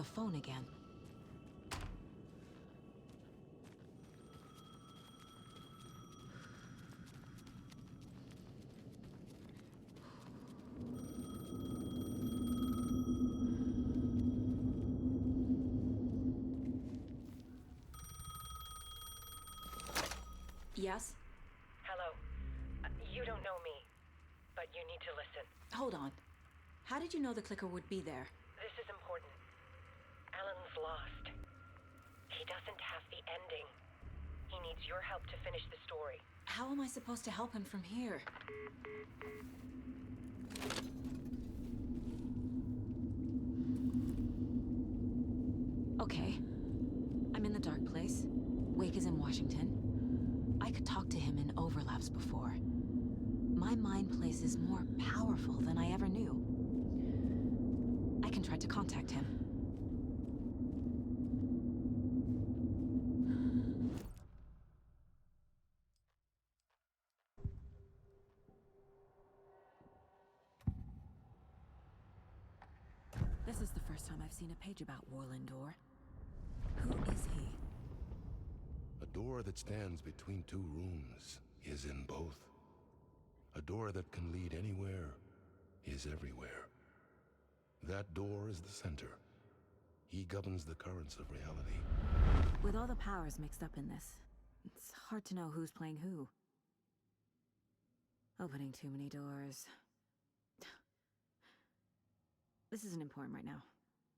phone again. Yes? Hello. You don't know me, but you need to listen. Hold on. How did you know the clicker would be there? This is important. Alan's lost. He doesn't have the ending. He needs your help to finish the story. How am I supposed to help him from here? Okay. I'm in the dark place. Wake is in Washington. I could talk to him in overlaps before. My mind place is more powerful than I ever knew. I can try to contact him. This is the first time I've seen a page about Warlindor. Who is he? A door that stands between two rooms is in both. A door that can lead anywhere is everywhere. That door is the center. He governs the currents of reality. With all the powers mixed up in this, it's hard to know who's playing who. Opening too many doors. This isn't important right now.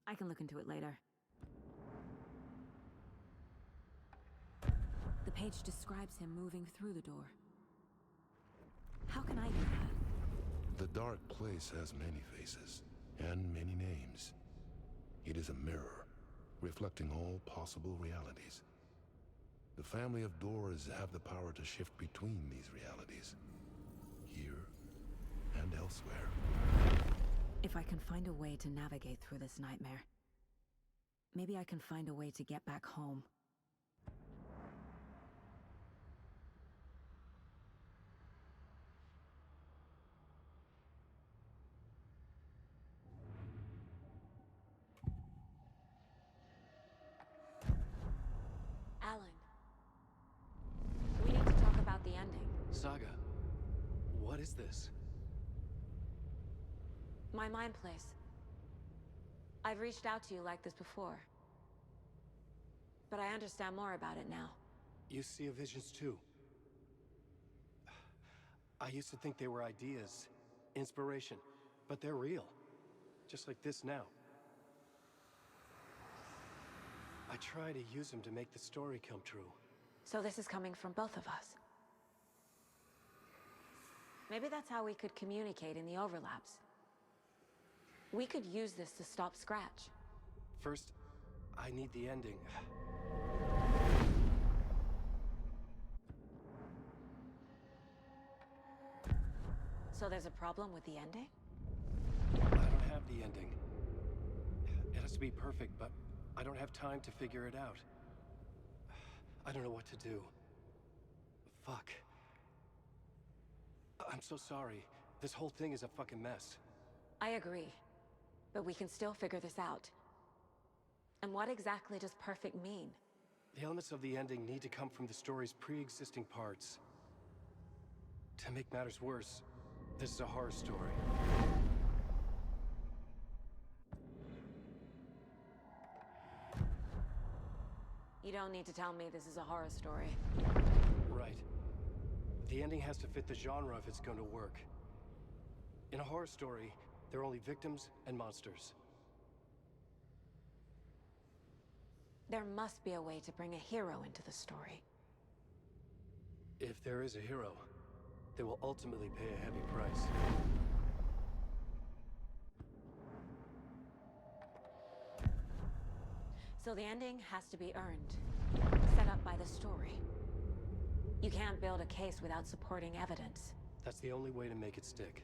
I can look into it later. The page describes him moving through the door. How can I do that? The dark place has many faces, and many names. It is a mirror, reflecting all possible realities. The family of doors have the power to shift between these realities, here and elsewhere. If I can find a way to navigate through this nightmare, maybe I can find a way to get back home. Alan, we need to talk about the ending. Saga, what is this? My mind place. I've reached out to you like this before. But I understand more about it now. You see visions too. I used to think they were ideas, inspiration, but they're real. Just like this now. I try to use them to make the story come true. So this is coming from both of us. Maybe that's how we could communicate in the overlaps. We could use this to stop Scratch. First, I need the ending. So there's a problem with the ending? I don't have the ending. It has to be perfect, but I don't have time to figure it out. I don't know what to do. Fuck. I'm so sorry. This whole thing is a fucking mess. I agree. But we can still figure this out. And what exactly does perfect mean? The elements of the ending need to come from the story's pre-existing parts. To make matters worse, this is a horror story. You don't need to tell me this is a horror story. Right. The ending has to fit the genre if it's going to work. In a horror story, there are only victims and monsters. There must be a way to bring a hero into the story. If there is a hero, they will ultimately pay a heavy price. So the ending has to be earned, set up by the story. You can't build a case without supporting evidence. That's the only way to make it stick.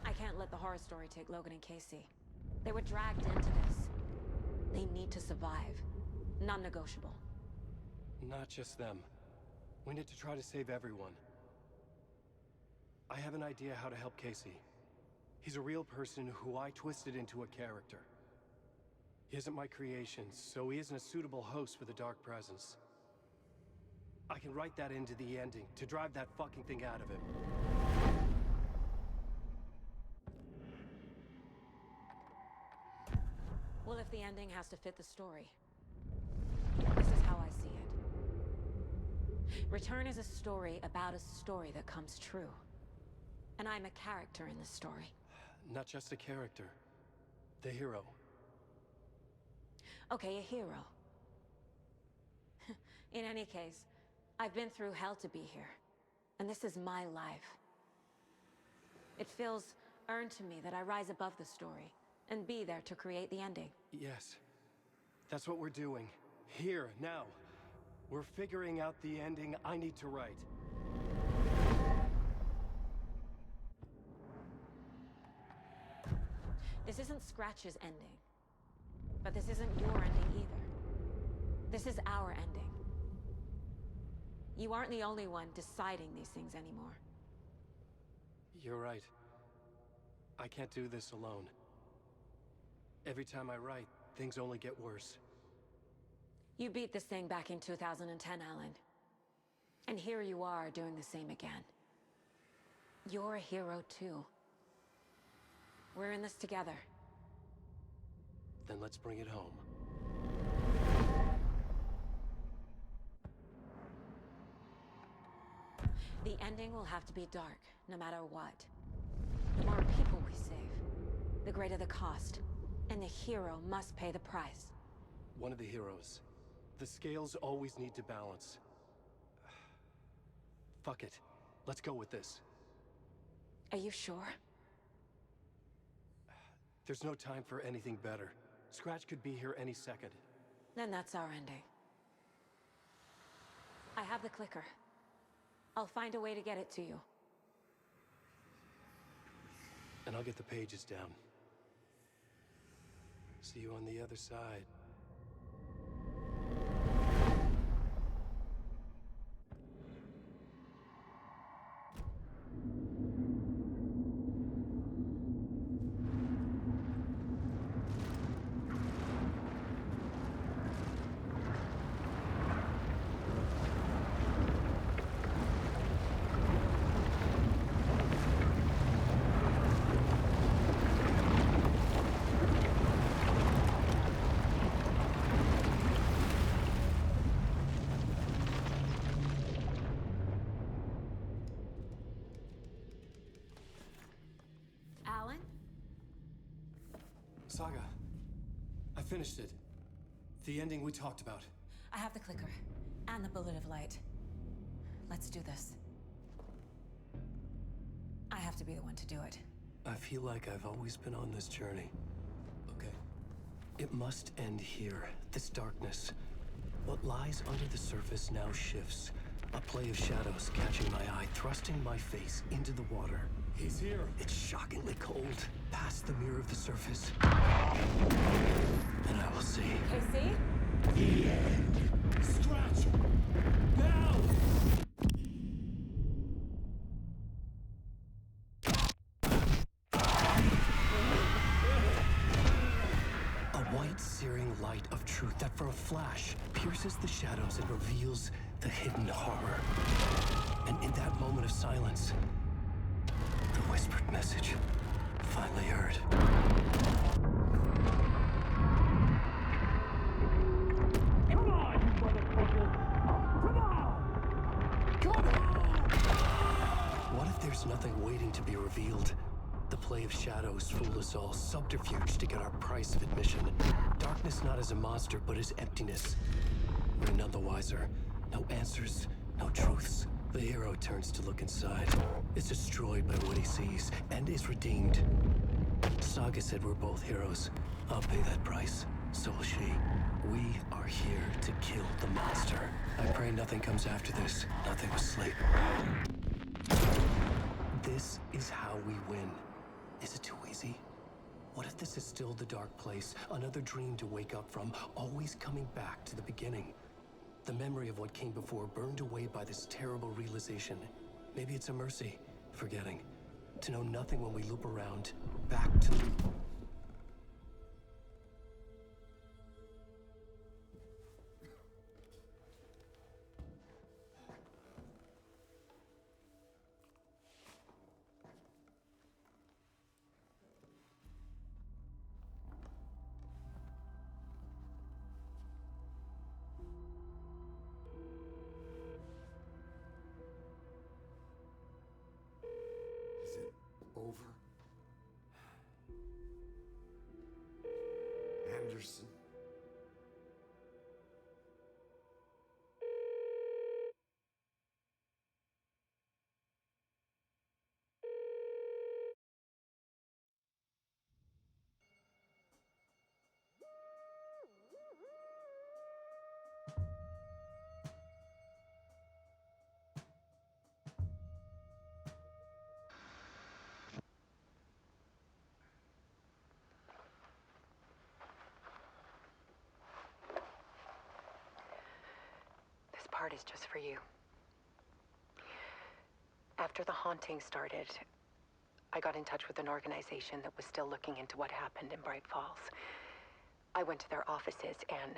I can't let the horror story take Logan and Casey. They were dragged into this. They need to survive. Non-negotiable. Not just them. We need to try to save everyone. I have an idea how to help Casey. He's a real person who I twisted into a character. He isn't my creation, so he isn't a suitable host for the Dark Presence. I can write that into the ending to drive that fucking thing out of him. Well, if the ending has to fit the story, this is how I see it. Return is a story about a story that comes true. And I'm a character in this story. Not just a character. The hero. Okay, a hero. In any case, I've been through hell to be here. And this is my life. It feels earned to me that I rise above the story and be there to create the ending. Yes. That's what we're doing. Here, now. We're figuring out the ending I need to write. This isn't Scratch's ending. But this isn't your ending either. This is our ending. You aren't the only one deciding these things anymore. You're right. I can't do this alone. Every time I write, things only get worse. You beat this thing back in 2010, Alan. And here you are doing the same again. You're a hero too. We're in this together. Then let's bring it home. The ending will have to be dark, no matter what. The more people we save, the greater the cost. And the hero must pay the price. One of the heroes. The scales always need to balance. Fuck it. Let's go with this. Are you sure? There's no time for anything better. Scratch could be here any second. Then that's our ending. I have the clicker. I'll find a way to get it to you. And I'll get the pages down. See you on the other side. Alan? Saga, I finished it. The ending we talked about. I have the clicker. And the bullet of light. Let's do this. I have to be the one to do it. I feel like I've always been on this journey. Okay. It must end here. This darkness. What lies under the surface now shifts. A play of shadows catching my eye, thrusting my face into the water. He's here. It's shockingly cold. Past the mirror of the surface. And I will see. Casey? The end. Scratch! Now! A white, searing light of truth that for a flash pierces the shadows and reveals the hidden horror. And in that moment of silence, the whispered message finally heard. Come on, you motherfucker! Come on! Come on! What if there's nothing waiting to be revealed? The play of shadows fooled us all, subterfuge to get our price of admission. Darkness not as a monster, but as emptiness. We're none the wiser. No answers, no truths. The hero turns to look inside. Is destroyed by what he sees, and is redeemed. Saga said we're both heroes. I'll pay that price. So will she. We are here to kill the monster. I pray nothing comes after this. Nothing but sleep. This is how we win. Is it too easy? What if this is still the dark place? Another dream to wake up from, always coming back to the beginning. The memory of what came before burned away by this terrible realization. Maybe it's a mercy. Forgetting. To know nothing when we loop around, back to... Is it over? Anderson? This part is just for you. After the haunting started, I got in touch with an organization that was still looking into what happened in Bright Falls. I went to their offices and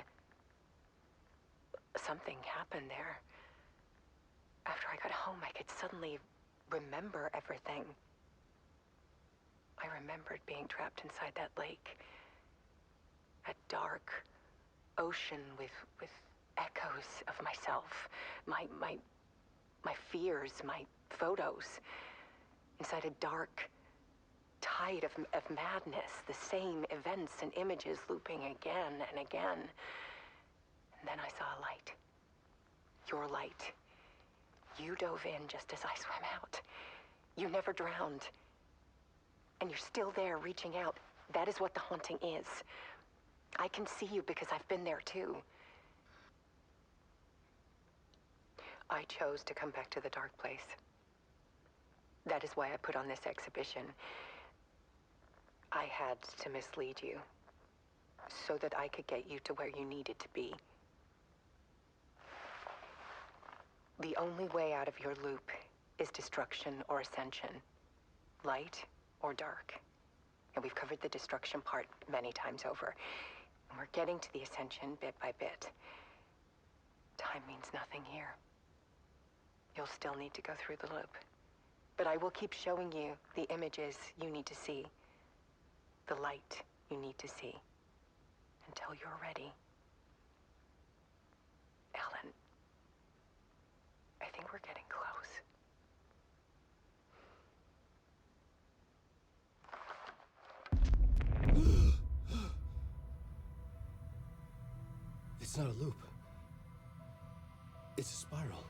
something happened there. After I got home, I could suddenly remember everything. I remembered being trapped inside that lake. A dark ocean with echoes of myself. My fears, my photos. Inside a dark tide of madness. The same events and images looping again and again. And then I saw a light. Your light. You dove in just as I swam out. You never drowned. And you're still there reaching out. That is what the haunting is. I can see you because I've been there too. I chose to come back to the dark place. That is why I put on this exhibition. I had to mislead you, so that I could get you to where you needed to be. The only way out of your loop is destruction or ascension, light or dark. And we've covered the destruction part many times over. And we're getting to the ascension bit by bit. Time means nothing here. You'll still need to go through the loop. But I will keep showing you the images you need to see, the light you need to see, until you're ready. Alan, I think we're getting close. It's not a loop. It's a spiral.